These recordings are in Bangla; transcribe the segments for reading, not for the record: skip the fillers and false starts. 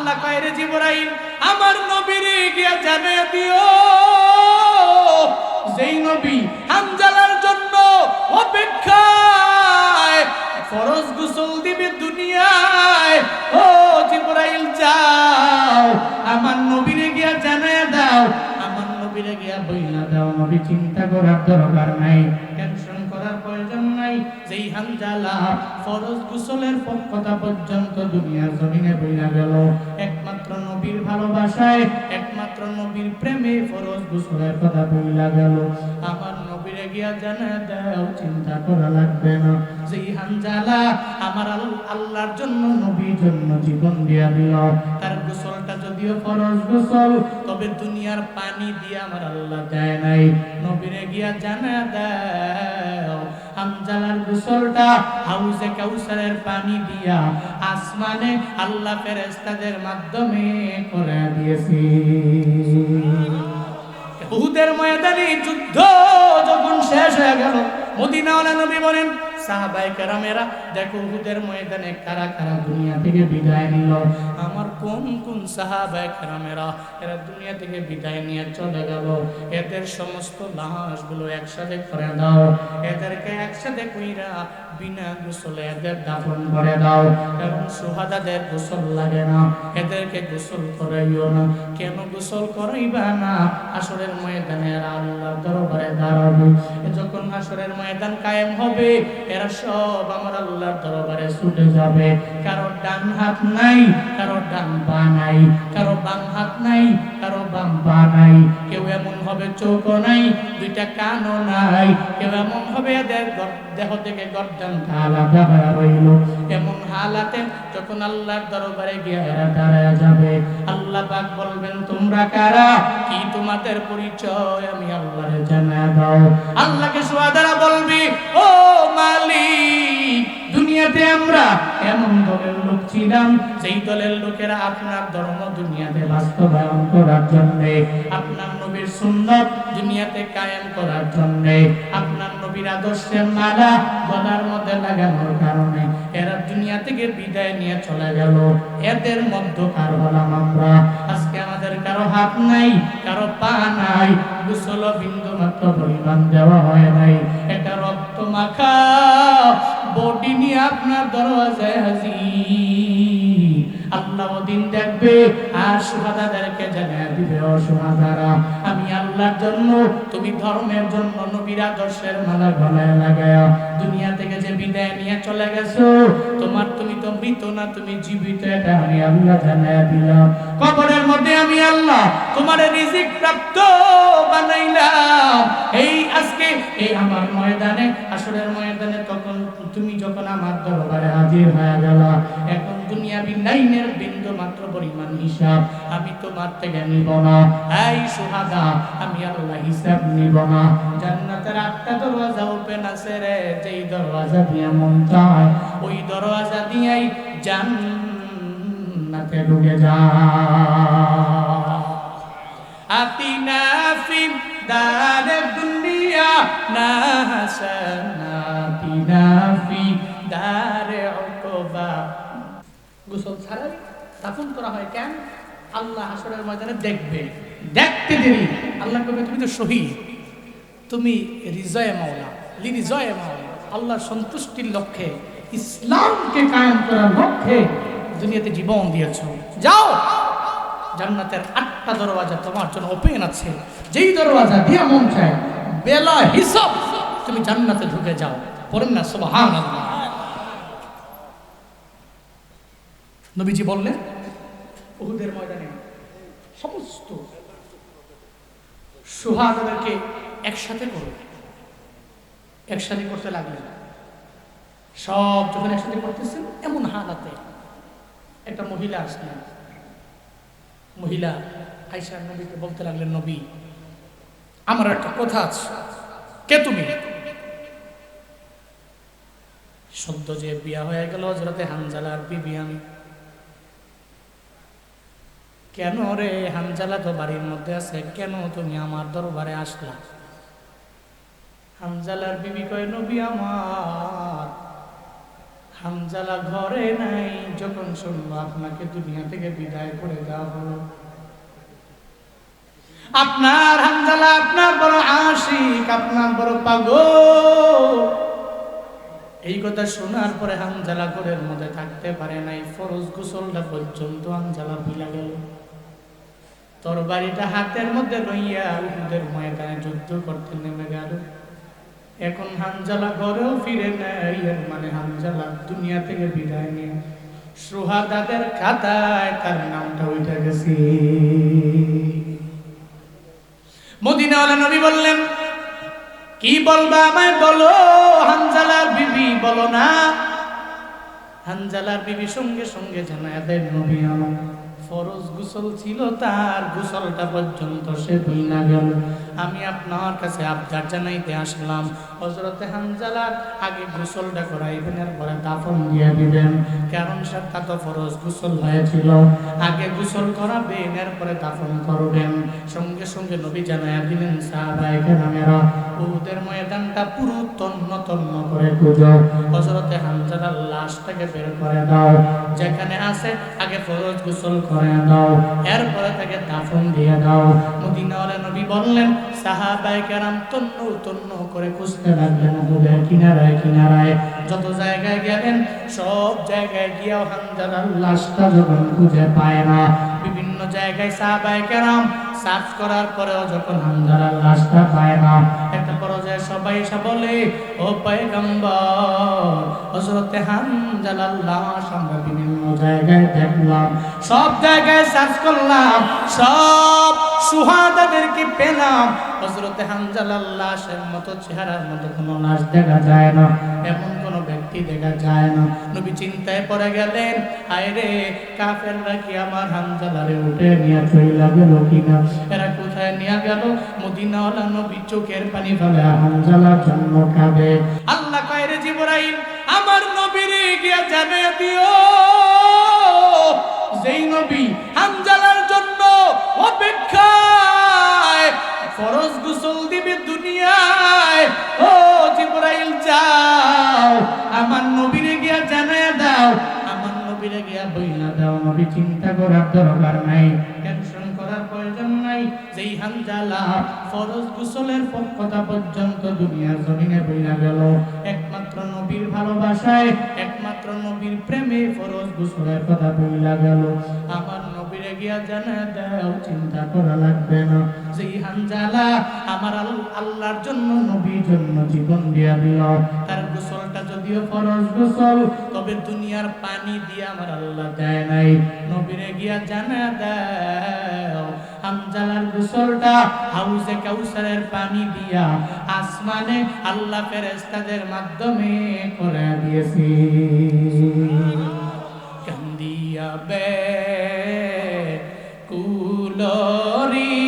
আল্লাহ কয় রে জিবরাইল আমার নবীরে গিয়া জানিয়ে দিও যেই নবী হামজালার জন্য অপেক্ষায় ফরজ গোসল দিবে দুনিয়ায়, ও জিবরাইল যাও আমার নবীরে গিয়া জানিয়ে দাও, আমার নবীরে গিয়া বইলা দাও নবী চিন্তা করার দরকার নাই, টেনশন করার প্রয়োজন নাই। যেই হামজালা ফরজ গোসলের কথা পর্যন্ত দুনিয়ার জমিনে বইলা গেল, একমাত্র নবীর ভালোবাসায় একমাত্র নবীর প্রেমে ফরজ গোসলের কথা বইলা গেল, আমার নবীরে গিয়া জানিয়ে দাও চিন্তা করা লাগবে না। যেই হামজালা আমার আল্লাহর জন্য নবীর জন্য জীবন দিয়া দিল, তার গোসলটা যদিও ফরজ গোসল, তবে দুনিয়ার পানি দিয়ে আমার আল্লাহ দেয় নাই, নবীরে গিয়া জানিয়ে দাও হামজালার গোসলটা হাউজে কাউসারের পানি দিয়া আসমানে আল্লাহ ফেরেশতাদের মাধ্যমে করে দিয়েছে। উহুদের ময়দানে যুদ্ধ যখন শেষ হয়ে গেল, মদিনাওয়ালা নবী বলেন সাহাবায়ে কেরামেরা দেখো উহুদের ময়দানে কারা কারা দুনিয়া থেকে বিদায় নিল। আমার কোন কোন সাহাবায়ে কেরামেরা এরা দুনিয়া থেকে বিদায় নিয়ে চলে গেল, এদের সমস্ত লাশগুলো একসাথে করে দাও, এদেরকে একসাথে কইরা বিনা গোসলে এদের দাফন করে দাও, কারণ সুহাদাদের গোসল লাগে না, এদেরকে গোসল করাইও না। কেন গোসল করাইবা না? হাসরের ময়দানে আল্লাহর দরবারে দাঁড়াবে, যখন হাসরের ময়দান কায়েম হবে এরা সব আমার আল্লাহর দরবারে ছুটে যাবে। কারো ডান হাত নাই, কারো ডান পা নাই, কারো বাম হাত নাই, কারো বাম পা নাই, কেউ এমন হবে চোখও নাই, দুইটা কানও নাই, কেউ এমন হবে এদের দেহ থেকে গর্দানটা আলাদা হয়ে রইল। এমন হালাতে যখন আল্লাহর দরবারে গিয়ে এরা দাঁড়ায় যাবে, আল্লাহ পাক বলবেন তোমরা কারা, কি তোমাদের পরিচয় আমি আল্লাহরে জানায় দাও। আল্লাহকে সুবহানাল্লাহ বলবি ও মালিক, দুনিয়াতে আমরা এমন দলের লোক ছিলাম যেই দলের লোকেরা আপনার ধর্ম দুনিয়াতে বাস্তবায়ন করার জন্য, আপনার নবীর সুন্নাত দুনিয়াতে কায়েম করার জন্য, আপনার নবীর আদর্শের মালা গলার মধ্যে লাগানোর কারণে এরা দুনিয়া থেকে বিদায় নিয়ে চলে গেল। এদের মধ্যকার হলাম আমরা। আজকে আমাদের কারো হাত নাই, কারো পা নাই, গোসল বিন্দু মাত্র পরিমাণ দেওয়া হয় নাই, এটা রক্ত মাখা বডি নিয়ে আপনার দরওয়াজায় হাজির। আল্লাহ ওদিন দেখবে আর সুহাদাদেরকে জানিয়ে দিবে, ও সুহাদারা আমি আল্লাহর জন্য, তুমি ধর্মের জন্য নবীর আদর্শের মালা গলায় লাগায়া দুনিয়া থেকে যে বিদায় নিয়ে চলে গেছো, তুমি তো মৃত না, তুমি জীবিত, এটা আমি আল্লাহ জানিয়ে দিলাম। কবরের মধ্যে আমি আল্লাহ তোমার রিজিক প্রাপ্ত বানাইলাম। এই আজকে এই আমার ময়দানে হাসরের ময়দানে তখন তুমি যখন আমার দরবারে হাজির হয়ে গেলা, এখন দুনিয়াবি লাইনের বিন্দু মাত্র পরিমাণ হিসাব আমি তোমার থেকে নিব না। এই সুহাদা আমি আল্লাহ হিসাব নিব না। জান্নাতের 8টা দরওয়াজা ওপেন আছে রে, যেই দরওয়াজা দিয়ে মন চায় ওই দরওয়াজা দিয়েই জান্নাতে ঢুকে যা। আতিনা ফি দারেদ দুনিয়া না হাসানাতিনা ফি দারে উকবা। গোসল ছাড়াই দাফন করা হয় কেন? আল্লাহ হাসরের ময়দানে দেখবে, দেখতে দেরি আল্লাহ কবে তুমি তো শহীদ, তুমি রিজয়ে মাওলা লিরিজয়ে মাওলা আল্লাহর সন্তুষ্টির লক্ষ্যে ইসলামকে কায়েম করার লক্ষ্যে দুনিয়াতে জীবন দিয়েছো, যাও জান্নাতের 8টা দরওয়াজা তোমার জন্য ওপেন আছে, যেই দরওয়াজা দিয়ে মন চায় বেলা হিসাব তুমি জান্নাতে ঢুকে যাও। পড়েন না সুবহানাল্লাহ। নবীজি বললেন উহুদের ময়দানে সমস্ত সুহাদাদেরকে একসাথে করবে, একসাথে করতে লাগলেন। সব যখন একসাথে করতেছেন এমন হালাতে একটা মহিলা আসলেন। মহিলা আয়েশা নবীকে বলতে লাগলেন, নবী আমার একটা কথা আছে, কে তুমি? সদ্য যে বিয়া হয়ে গেল হযরতে হানজালার বিবি আমি। কেন রে হানজালা তো বাড়ির মধ্যে আছে, কেন তুমি আমার দরবারে আসলা? হানজালার বিবি কয়, নবী আমার হানজালা ঘরে নাই, যখন শুনলো আপনাকে দুনিয়া থেকে বিদায় করে দেওয়া হলো, আপনার হানজালা আপনার বড় আশিক, আপনার বড় পাগল, এই কথা শোনার পরে হানজালা ঘরের মধ্যে থাকতে পারে নাই। ফরজ গোসলটা পর্যন্ত হানজালা ভুলে গেল। তরবারিটা হাতের মধ্যে লইয়া উহুদের ময়দানে যুদ্ধ করতে নেমে গেল। এখন হানজালা ঘরেও ফিরে নেয়, এর মানে হানজালা দুনিয়া থেকে বিদায় নিয়ে সুহাদাদের খাতায় তার নামটা উঠে গেছে। মদিনাওয়ালা নবী বললেন, কি বলবা আমায় বলো। হানজালার বিবি বলো না। হানজালার বিবি সঙ্গে সঙ্গে জানায় দেন, নবী আমার ফরজ গোসল ছিল, তার গোসলটা পর্যন্ত সে ভুইলা গেল। আমি আপনার কাছে আবদার জানাইতে আসলাম, হযরতে হানজালার আগে গোসলটা করাইবেন, এরপরে দাফন দিয়ে দিবেন। কারণ সেটা তো ফরজ গোসল হয়েছিল, আগে গোসল করাবেন, এরপরে দাফন করবেন। সঙ্গে সঙ্গে নবী জানায়া দিলেন, সাহাবায়ে কেরামেরা উহুদের ময়দানটা পুরো তন্ন তন্ন করে খুঁজো, হযরতে হানজালার লাশটাকে বের করে দাও, যেখানে আছে আগে ফরজ গোসল করে দাও, এরপরে তাকে দাফন দিয়ে দাও। মদিনাওয়ালা নবী বললেন, সাহাবায়ে কেরাম তন্ন তন্ন করে খুঁজতে লাগলেন উহুদের কিনারায় কিনারায়। যত জায়গায় গেলেন সব জায়গায় গিয়েও হানজালার লাশটা যখন খুঁজে পায় না, বিভিন্ন জায়গায় সাহাবায়ে কেরাম সার্চ করার পরেও যখন হানজালার লাশটা পায় না, একটা পর্যায়ে সবাই এসে বলে, ও পয়গম্বর, হযরতে হানজালার লাশ আমরা বিভিন্ন জায়গায় দেখলাম, সব জায়গায় সার্চ করলাম, সব সুহাদাদেরকে পেলাম, হযরতে হানজালার লাশের মতো চেহারার মতো কোনো লাশ দেখা যায় না, এমন কোনো ব্যক্তি দেখা যায় না। নবী চিন্তায় পড়ে গেলেন, হায় রে, কাফেররা কি আমার হানজালারে উঠে নিয়ে চলে গেল কিনা, এরা কোথায় নিয়ে গেল। মদিনাওয়ালা নবী চোখের পানি ফেলে হানজালার জন্য কাঁদে। আল্লাহ কয়, রে জিবরাইল, আমার নবীরে গিয়া জানিয়ে দিও, যেই নবী হানজালার জন্য অপেক্ষায় ফরজ গোসল দিবে দুনিয়ায়, ও জিবরাইল যাও আমার নবীরে গিয়া জানিয়ে দাও, আমার নবীরে গিয়া বইলা দাও, নবী চিন্তা করার দরকার নাই, টেনশন করার প্রয়োজন নাই, যেই হানজালা ফরজ গোসলের কথা পর্যন্ত দুনিয়ার জমিনে বইলা গেল, একমাত্র নবীর ভালোবাসায়, একমাত্র নবীর প্রেমে ফরজ গোসলের কথা বইলা গেল, আমার নবীরে গিয়া জানিয়ে দাও, চিন্তা করা লাগবে না। যেই হানজালা আমার আল্লাহর জন্য নবীর জন্য জীবন দিয়া দিল, তার গোসলটা যদিও ফরজ গোসল, তবে দুনিয়ার পানি দিয়ে আমার আল্লাহ দেয় নাই, নবীরে গিয়া জানিয়ে দাও হানজালার গোসলটা হাউজে কাউসারের পানি দিয়া আসমানে আল্লাহ ফেরেশতাদের মাধ্যমে করে দিয়েছে। কান্দিয়া বে কুলরি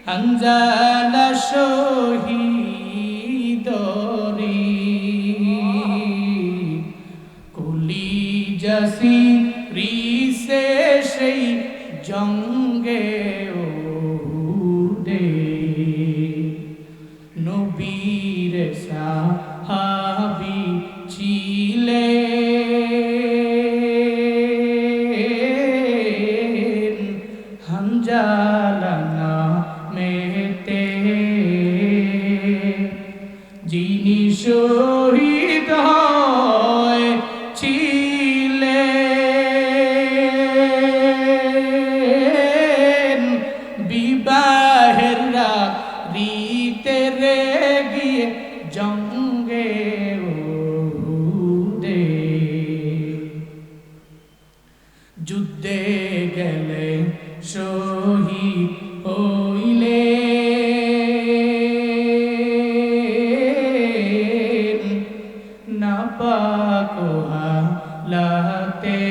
হানজালা শহীদরি কুলি জাসি রিসে সেই জঙ্গে উদে নবীর সাহাবী ছিলেন হানজালা নামেতে, যিনি শহীদ হয়েছিলেন বিবাহের রাতে রে গিয়ে জঙ্গে উহুদে, যুদ্ধে গেলে শহীদ হইলেন নাপাক হালাতে,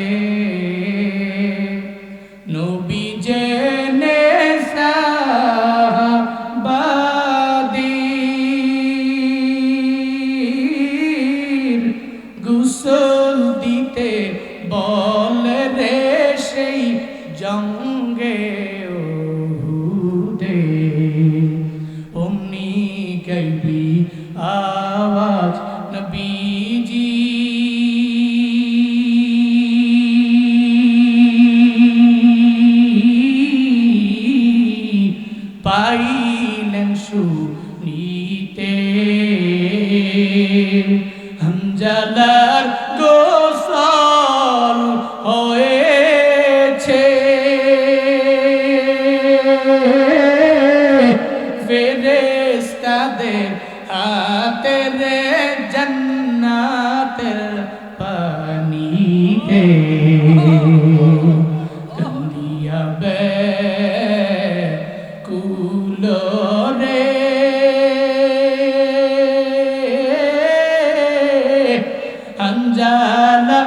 নবী জেনে সাহাবাদের গোসল দিতে বলে রে সেই জঙ্গে উহুদে, অমনি গাইবি আওয়াজ হাজার গোসল হয়েছে ফেরেশতাদের হাতে রে জান্নাতের পানিতে কান্দিয়া কুলো রে আঞ্জালা